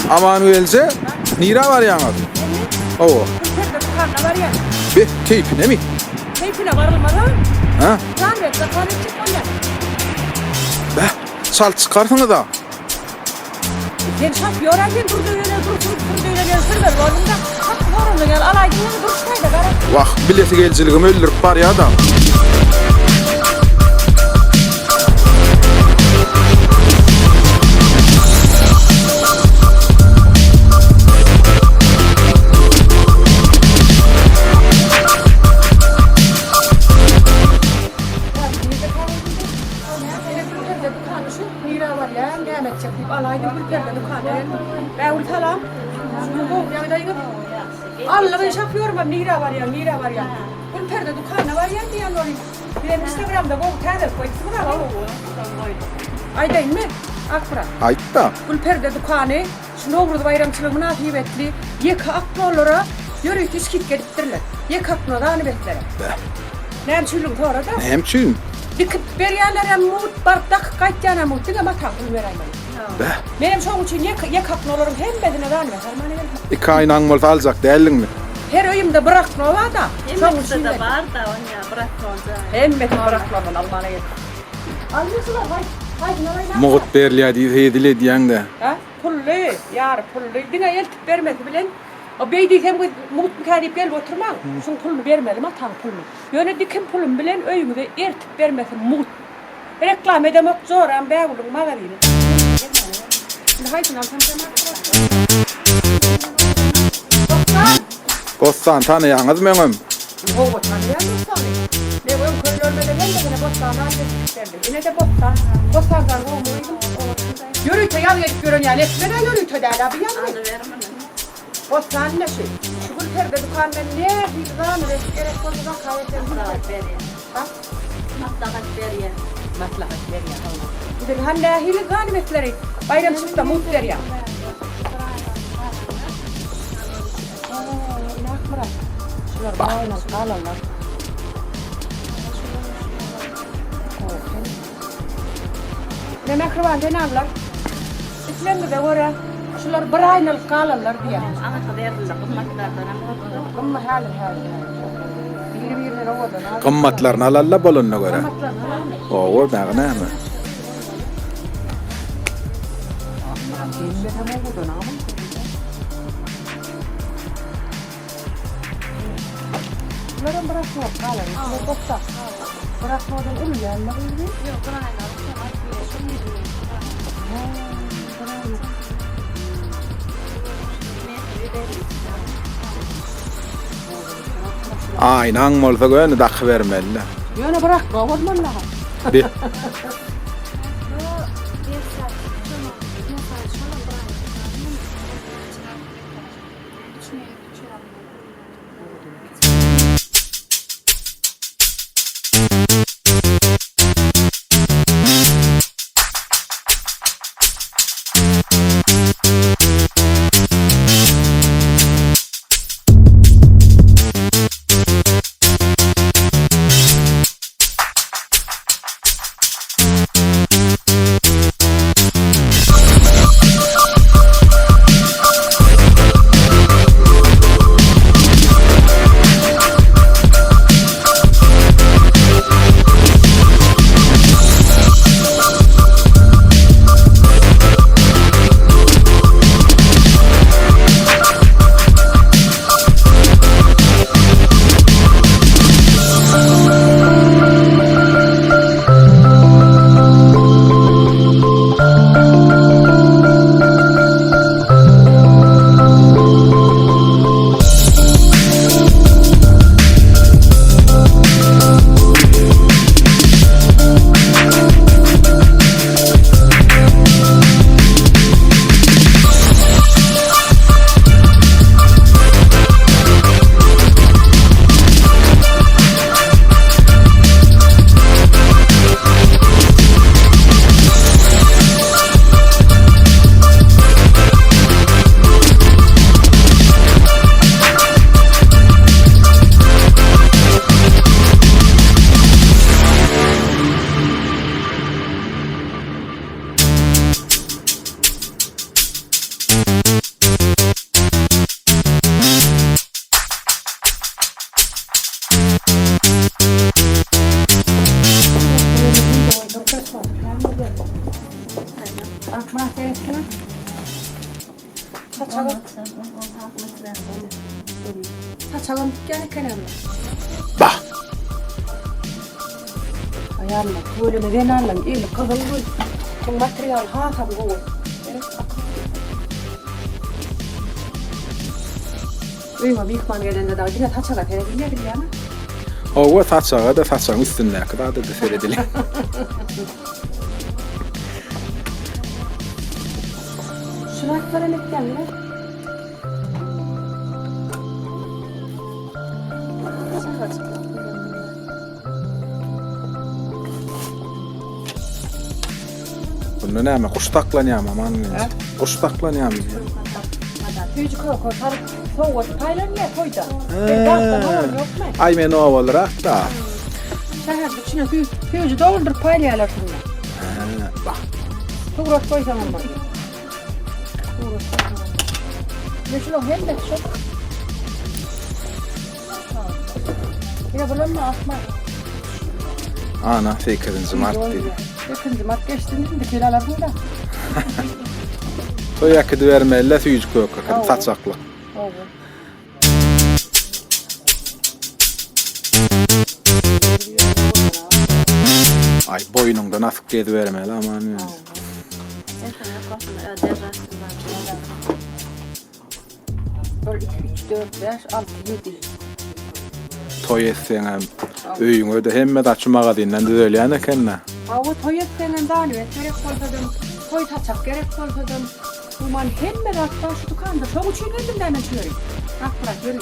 Amanuelce nira var yaňa. Owo. Karna var ya. Be keyfine mi? Keyfine varılmadan. Ha? Zahmet zakarı çıkmayan. Be çal çıkarsana da. Ben şap yoraydın durdu öyle sırdır oğlumda. Hak horunu gel alaydın duruştaydı gara. Vah bilesi gelçiligim öldürüp bar ya da. Allah'ım şapıyorum ben nira var ya. Bu perde dükkanı var ya diye olayım. Ben Instagram'da bu perde koydum ama Aydayım mı? Akbara. Aytta. Bu perde dükkanı şu Novruz bayramçılığı münasebetli yeka aknolara yürüyüp iskit getirtirler. Yeka aknolara anibetler. Nem çülüm torada. Nem çün. Dikip beriyerlere mut bardak kaçyana mut diye mataklı vereyim. Be. Benim çoğum için yeka aknolarım hem bedene da anibetler. Kaynan bol alacak değerli mi? Her öğümde bırakma var da. Hemmette de var da onu bırakma. Hemmeti bırakmadan Almanya'ya git. Alıyorsunlar haydi nalayla. Muğut berliya heyedile diyen de. Ha? Pullu, yar pullu. Dine eltip vermedi bilen. O beydiysem muğut mükadip gel oturma. Şun pullu vermedim ha tam pullu. Yöne dikim pullum bilen öğümde eltip vermedi muğut. Reklam edemek zor an beğulun mağarıyla. Şimdi haydi nalsam Bostan tanıyanız meňem. Oğuz tanıyan dostum. Ne bu körlörmede gelmedi ne bostandan getirdim. Yine de bostandan olmuydum. Yürüyte yan geçip görün yani. Etmeden yürüyte derler abi yanmıyor. Bostan ne şey? Şu bu perde dükkanından ne hizan ve gerek konudan kahveden Maslahat veriyor. Maslahat veriyor. Bir de hande hili ganimetleri bayram çıktı mut veriyor. Ne mekruvan ne alırlar? İslam'da da var. Şunlar biraynalı kalanlar diye. Ama kaderli kımmatlardan ama. Amma hali. Bir rovadan. Qımmatlaryny alalla bolanyna görä. Owo bägine mi? Bunların bırakma kalan. Bunlar bokta. Bırakmadan uluyanlar öyle. Yok bırakma. Aynan bolsa göni dak bermeli. Yana bırakma olmalı. Bir Saçalım gene kenarına. Bah. Ayarla böyle ne denarlan iyi kızıl bu materyal ha tabi o. Uyuma büyük man gelende daha yine taçaga terebilir yani. O saçağı da saçağın üstüne kadar da seyredili. Şuraklara ne geldi? Bunu ne mi? Kuş taklanıyor ama aman. Kuş taklanıyor. Büyücük o kotar soğuk paylan ya koyda. Dağda ne yok mu? Ay men o olarak da. Şehir içine büyücü doldur paylayalar şunu. Bak. Tuğrat koy zaman bak. Ne şunu hem de çok. Ya bulan mı asma? Ana 8. Mart dedi. 8. Mart geçtiğinde kiralar burada. Toyak vermelle süyücük yok. Saçaklı. Oldu. Ay boynunda nasıl gedi vermeli aman. Böyle 2, 3, 4, 5, 6, 7. Toy etsene. Öyün öde hemme de açmağa dinlen de öyle yani kendine. Hava toy etsenen daha ne? Gerek olsadım, toy taçak gerek olsadım. Uman hemme de hatta şu dükkanında çok uçuyor geldim de hemen çığırayım. Bak bırak yürü.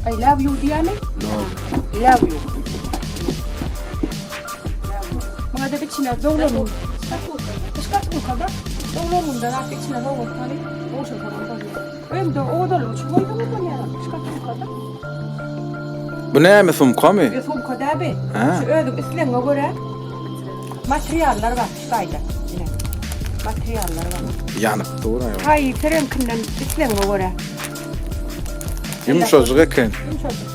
I love you diye mi? Love you. Mga da içine doğrulun. Çıkart bu kadar. Doğrulun da artık içine doğrulun. Oğuşun falan da. Öyle de o da olur. Çünkü oyda mı yani? Çıkart bu kadar. Bu ne mi sumka mı? Son kadar be. Ha. Şu ödüm üstlerine göre materyaller var. Şurada. Yine. Materyaller var. Yanıp doğru ya. Hayır, teremkinden üstlerine göre. Yumuşacık eken. Yumuşacık.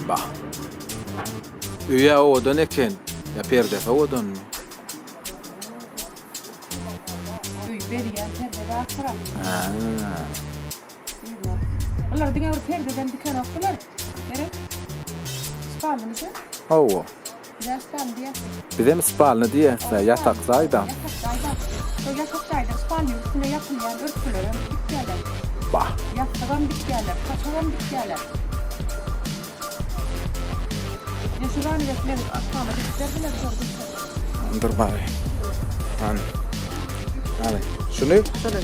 Bak. Üye odan eken. Ya perdesi odan mı? Uy, beri gel, perde daha kırar. Ha. Onlar diğer perdeden diken attılar. Gerek. Spalını şey. Hava. Biraz spal diye. Bize mi spalını diyese yatak zayda. Yataktaydı. O yataktaydı. Spalın üstüne yapılmayan örtülerin bitkiler. Bak. Yastıgan bitkiler, kaçalan bitkiler. Yaşıran resmen akşama bitkiler bile gördüm. Dur bari. Hani. Hani. Şunu. Şöyle.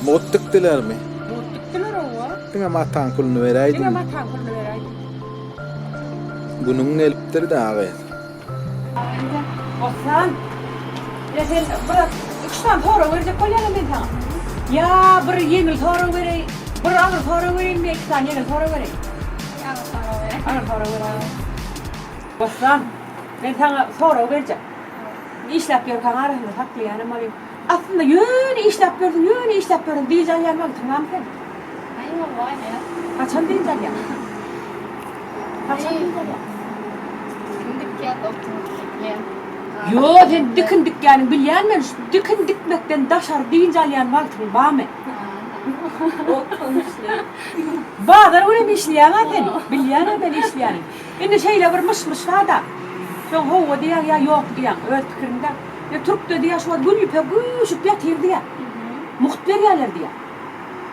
Mot tıktılar mı? Bitkiler o var. Yine matan kulunu vereydim. Yine matan kulunu vereydim. Bunun elipleri de ağır. Osman. Ya sen bırak. 3 tane sonra verecek kolyana ben sana. Ya bir yengil sonra vereyim. Bir ağır sonra vereyim. 2 tane yengil sonra vereyim. Ağır sonra vereyim. Osman. Ben sana sonra vereceğim. İşlep görken arasında haklı yani malıyım. Aslında yönü işlep gördün diyeceğim yani bak tamam sen. Kaçan diyeceğim ya. Kaçan diyeceğim ya. Yo sen dikin yani bilyen mi? Dikin dikmekten daşar deyince yani vaktin var mı? Bağlar öyle mi işleyen zaten? Bilyen ben işleyen. Şimdi şeyle varmışmış var da. Son hova diye ya yok diye öyle fikrimde. Ya Türk de diye şu an gülü pe gülüşüp yatır diye. Muhbir yerler diye.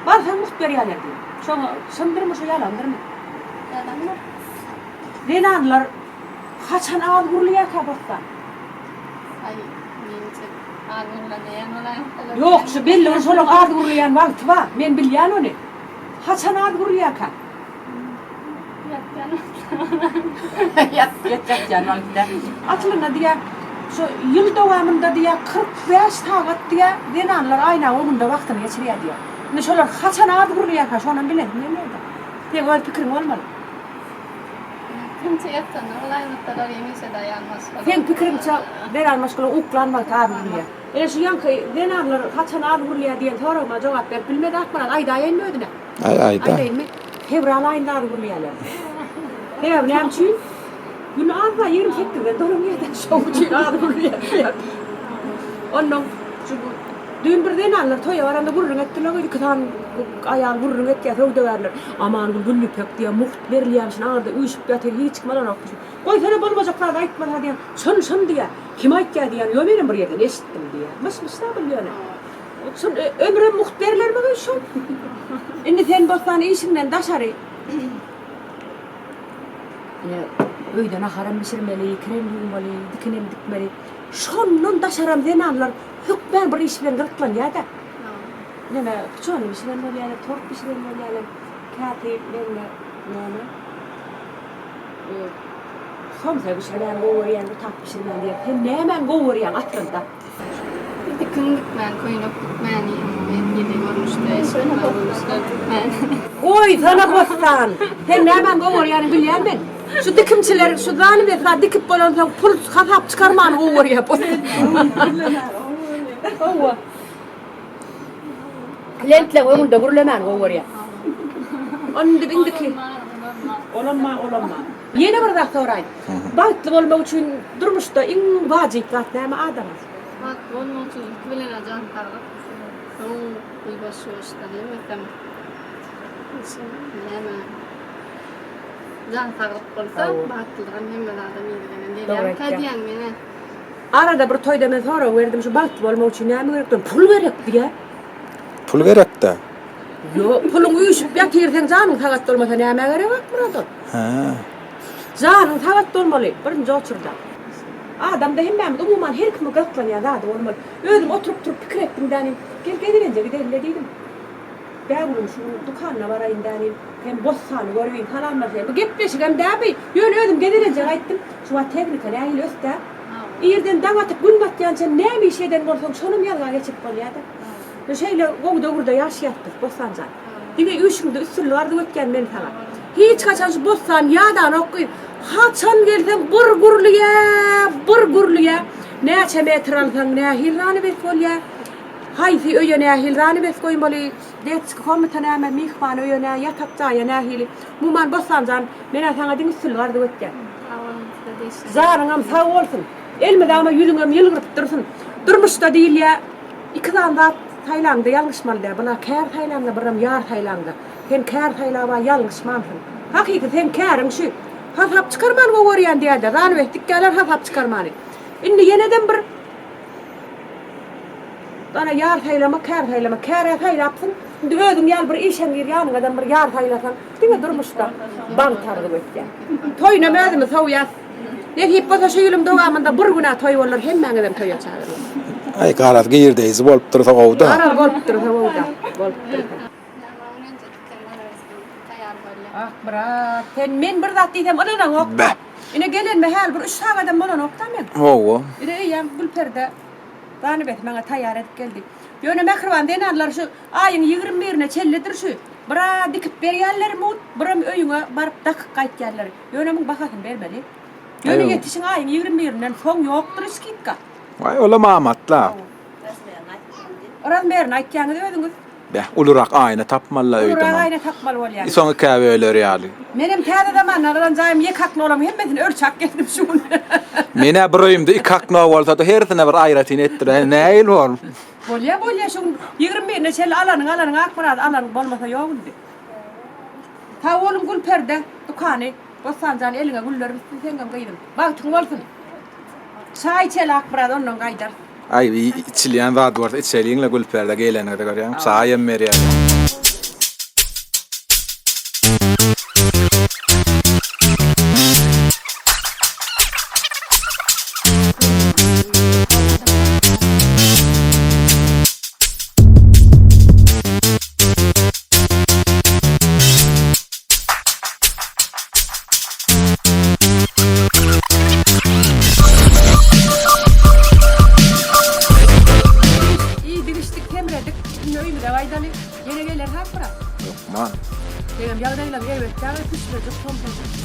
Var sen muhbir yerler diye. Sonra sındırmış yalandırmış. Renanlar kaçan ağız vuruluyor kabakta. Yok şu belli o soluk ağız vurulayan vakti var. Ben bilyen onu. Kaçan ağız vuruluyor ka. Yat yani vakitte. Açılına diye şu yıl devamında diye 45 saat diye denanlar aynen onun da vaktini geçiriyor diye. Ne şolar kaçan adı kuruluyor kaç onun bilen ne oldu? Diye böyle fikrim olmalı. Kimse yaptığını olay noktalar yemişse dayanmaz. Sen fikrimce denan maşkula uklanmak adı kuruluyor. Yani şu yankı denanlar kaçan adı kuruluyor diye soruma cevap ver. Bilmedi akmadan ay daha yenmiyordu ne? Ayda. Ayda yenmi. Fevral ayında adı kuruluyorlar. Fevral ne için? Gün ağzına 28'de doğru yerden şovuçun adı kuruluyor. Ondan düğün bir denanlar toya varanda vururun ettiler o yıkıtan ayağın vururun ettiler tövde verler. Aman günlük pek diye muht veriliymişsin ağırda uyuşup yatır hiç çıkmadan okmuşsun. Koy sana bulmacaklar da ayıtmadan diye şun diye kim ayıt geldi yani ömerim bir yerden eşittim diye. Mısmışlar biliyor ne? Şun ömre muht verirler mi şun? Şimdi sen bostane işinden daşarı. Öyden aharam pişirmeli, krem yummalı, dikinem dikmeli. Şonun daşaram denanlar hükmen bir iş ben gırtlan ya da. Neme çoğunu pişiren böyle yani, tork pişiren böyle yani. Kati benimle yani. Somsa pişiren goğuriyen, utak pişiren diye. Hem ne hemen goğuriyen aklında. Dikimlik ben koyunup ben yedi görmüştü. Oy sana bostan. Hem ne hemen goğuriyen biliyen ben. Şu dikimçiler, şu zanimler dikip bolansa pul kasap çıkarman goğuriye bostan. Owa. Lentle onun da gurlemen goğuriye. Onun dibindeki. Olamma. Yeni bir daha sorayım. Baktım olmak için durmuş da in vacip katname adamız. Bak onun için bilen ajan taraf. O bir başlıyoruz da değil mi? Tamam. Hemen. Can taraf olsa baktığım hemen adam yediğini değil. Kadiyen beni. Arada bir toyda men sonra verdim şu baktım olmak için ne mi pul verip diye. Pul gerek de. Yo pulun uyuşup yatırsan canın takat olmasa ne gerek var burada. Ha. Canın takat olmalı. Birinci oturda. Adam da hem umuman her kimi gırtlanıyor da olmalı. Öldüm oturup fikir ettim dedim. Gel gelirince gidelim dedim. Ben bunu şu dükkanına varayım dedim. Hem bossanı göreyim falan var. Bu gepleşik hem de abi. Yön öldüm gelirince gittim. Şu var teknika ne ayıl öste. İyirden dağatıp gün battıyanca ne bir şeyden olsam şunun yanına geçip oluyordu. Şeyle burada yaşayattık Bostanca. Yine üçümde üstünlü vardı ötken beni sana. Hiç kaçan şu Bostan yağdan okuyup haçan gelsen burgurluya. Ne çemetre alsan ne hilrani bes kolya. Hayfi öye ne hilrani bes koymalı. Det komutan hemen mihvan öye ne yatakçaya ne hili. Muman Bostancan beni sana din üstünlü vardı ötken. Zarınam sağ olsun. Elmede ama yüzüngem yılgırıp dursun. Durmuş da değil ya. İki tane daha Tayland'da yanlış mal der. Bana kâr Tayland'da bıram yar Tayland'da. Sen kâr Tayland'da yanlış malsın. Hakiki sen kârın şu. Hap çıkarman o oryan diye de. Ranı ettik gelir hap çıkarmanı. Şimdi yeniden bir bana yar Tayland'da kâr Tayland'sın. Ödüm yal bir işen bir yanıdan bir yar Tayland'sın. Değil durmuş da. Bang tardı böyle. Toyuna mezimi soğuyas. Ne hip basa şeylim devamında burguna toy olur hemen adam toy açar. Ay karat giyirdeyiz bolup dursa ovda. Ara bolup dursa ovda. Ah bırak. Sen men bir zat diysem ona nokta. Yine gelen mi hal bir 3 saatten bana nokta men. Owo. Yine yan bu perde. Bana bet bana tayyar edip geldi. Yöne mekrivan denarlar şu ayın 21'ine çelledir şu. Bırak dikip beriyerler mi? Bırak öyüne barıp dakik kayıt yerler. Yöne mi bakasın vermeli. Yöne yetişin ayın 21'inden son yoktur iskikka. Vay ola mamatla. Orası merin aytyanı ödünüz. Be ulurak ayna tapmalla öydüm. Ulurak ayna tapmalı ol yani. Sonra kahve öyle riyali. Benim tane zamanlardan zayım yekaklı olam hemmetin ölçak getirdim şunu. Mene burayımda ikak olsa da hersine bir ayratin ettir. Ne el var? Bolya şunu 21'ine çel alanın akmarat alanın bolmasa yok dedi. Ta oğlum gül perde dükkanı Bostancan eline güller bitsin sen gaydım. Bak tüm olsun. Çay çel akmarat onun gaydar. Ay içliyan vaat var. İçliyanla gülperde gelene de görüyorum. Sayem meriya. pişirecek,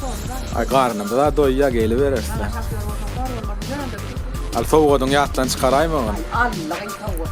sonra. Ay karnımda da doyuya geliverirse. Al soğuğudun yattan çıkarayım mı onu? Allah'ın tavuğu.